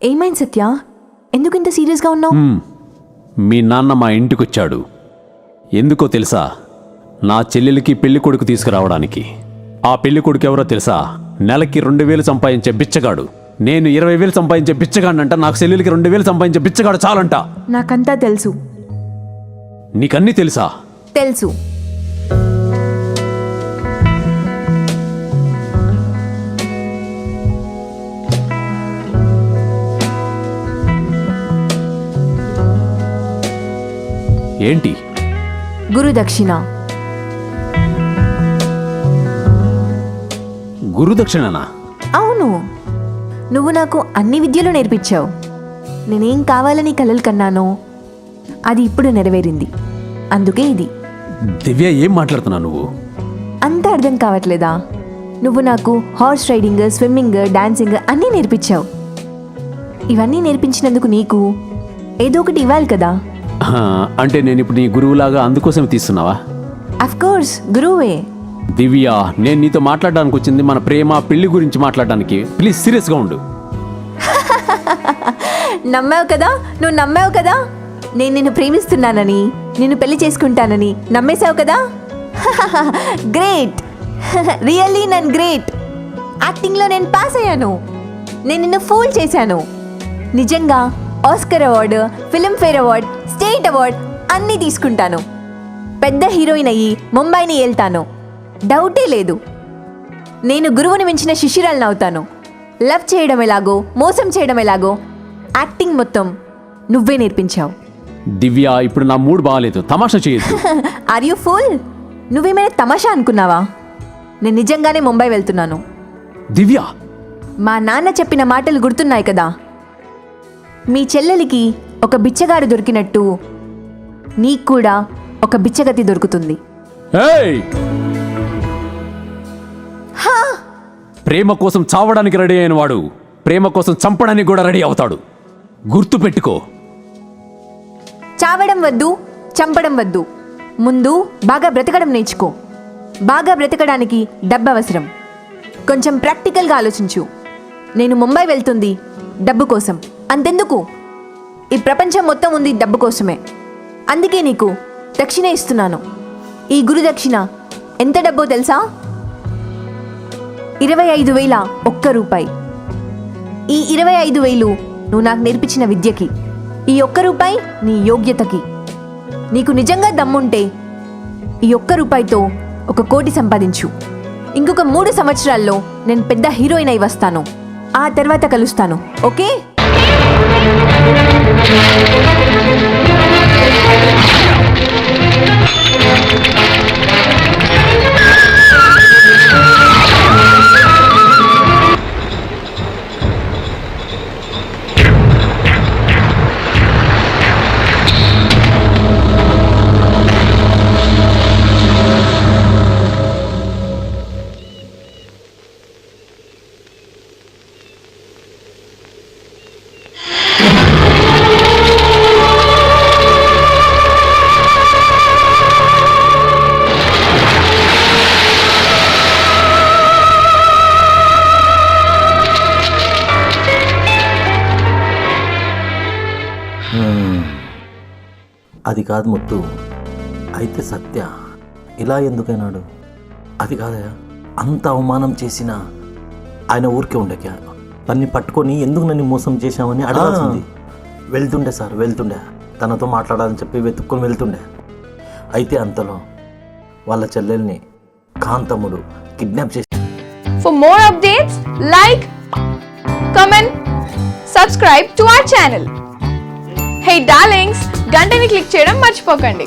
ఏమైంది సత్య? ఎందుకు ఇంత సీరియస్గా ఉన్నావు? మీ నాన్న మా ఇంటికొచ్చాడు. ఎందుకో తెలుసా? నా చెల్లెలికి పెళ్లి కొడుకు తీసుకురావడానికి. ఆ పెళ్లి కొడుకు ఎవరో తెలుసా? నెలకి 2000 సంపాదించే బిచ్చగాడు. నేను 20,000 సంపాదించే బిచ్చగాడినంట. నాకు చెల్లెలికి 2000 సంపాదించే బిచ్చగాడు చాలంట. నాకంతా తెలుసు. నీకన్నీ తెలుసా? తెలుసు. ఏంటి? గురుదక్షిణ. గురుదక్షిణనా? అవును. నువ్వు నాకు అన్ని విద్యలు నేర్పించావు. నేనేం కావాలని కలలు కన్నానో అది ఇప్పుడు నెరవేరింది. అందుకే ఇది. దివ్య, ఏం మాట్లాడుతున్నావు నువ్వు? అంత అర్థం కావట్లేదా? నువ్వు నాకు హార్స్ రైడింగ్, స్విమ్మింగ్, డాన్సింగ్ అన్నీ నేర్పించావు. ఇవన్నీ నేర్పించినందుకు నీకు ఏదో ఒకటి ఇవ్వాలి కదా. అంటే నేను ఇప్పుడు నీ గురువులాగా అందుకోసం తీస్తున్నావా? అఫ్కోర్స్, గురువే. దివ్య, నేను నీతో మాట్లాడడానికి వచ్చింది మన ప్రేమ పెళ్లి గురించి మాట్లాడడానికి. ప్లీజ్ సీరియస్గా ఉండు. నమ్మావు కదా, నువ్వు నమ్మావు కదా. నేను నిన్ను ప్రేమిస్తున్నానని, నిన్ను పెళ్లి చేసుకుంటానని నమ్మేశావు కదా. గ్రేట్. రియల్లీ నేను గ్రేట్. యాక్టింగ్లో నేను పాస్ అయ్యాను. నేను నిన్ను ఫూల్ చేశాను. నిజంగా Oscar award, Filmfare award, state award అన్నీ తీసుకుంటాను. పెద్ద హీరోయిన్ అయ్యి ముంబైని వెళ్తాను. డౌటే లేదు. నేను గురువుని మించిన శిష్యురాలను అవుతాను. లవ్ చేయడం ఎలాగో, మోసం చేయడం ఎలాగో యాక్టింగ్ మొత్తం నువ్వే నేర్పించావు. దివ్య, ఇప్పుడు నా మూడ్ బాగాలేదు. తమాషా చేయొద్దు. Are you fool? నువ్వేమైనా తమాషా అనుకున్నావా? నేను నిజంగానే ముంబై వెళ్తున్నాను. దివ్య, మా నాన్న చెప్పిన మాటలు గుర్తున్నాయి కదా. మీ చెల్లెలికి ఒక బిచ్చగాడు దొరికినట్టు నీకు కూడా ఒక బిచ్చగతి దొరుకుతుంది. ఏయ్! ప్రేమ కోసం చావడానికి రెడీ అయిన వాడు ప్రేమ కోసం చంపడానికి కూడా రెడీ అవుతాడు. గుర్తు పెట్టుకో. చావడం వద్దు, చంపడం వద్దు. ముందు బాగా బ్రతకడం నేర్చుకో. బాగా బ్రతకడానికి డబ్బు అవసరం. కొంచెం ప్రాక్టికల్గా ఆలోచించు. నేను ముంబై వెళ్తుంది డబ్బు కోసం. అంతెందుకు, ఈ ప్రపంచం మొత్తం ఉంది డబ్బు కోసమే. అందుకే నీకు దక్షిణ ఇస్తున్నాను. ఈ గురుదక్షిణ ఎంత డబ్బో తెలుసా? 25,000 ఒక్క రూపాయి. ఈ 25,000 నువ్వు నాకు నేర్పించిన విద్యకి, ఈ ₹1 నీ యోగ్యతకి. నీకు నిజంగా దమ్ముంటే ఈ ₹1 1 కోటి సంపాదించు. ఇంకొక 3 సంవత్సరాల్లో నేను పెద్ద హీరోయిన్ అయి వస్తాను. ఆ తర్వాత కలుస్తాను. ఓకే? అది కాదు ముత్తు. అయితే సత్య ఇలా ఎందుకైనాడు? అది కాదయా, అంత అవమానం చేసినా ఆయన ఊరికే ఉండక తన్ని పట్టుకొని ఎందుకు నన్ను మోసం చేశామని అడగాల్సింది. వెళ్తుండే సార్, వెళ్తుండే తనతో మాట్లాడాలని చెప్పి వెతుక్కొని వెళ్తుండే. అయితే అంతలో వాళ్ళ చెల్లెల్ని కాంతముడు కిడ్నాప్ చేసి. For more updates, like, comment, subscribe to our channel. Hey darlings, గంటని click చేయడం మర్చిపోకండి.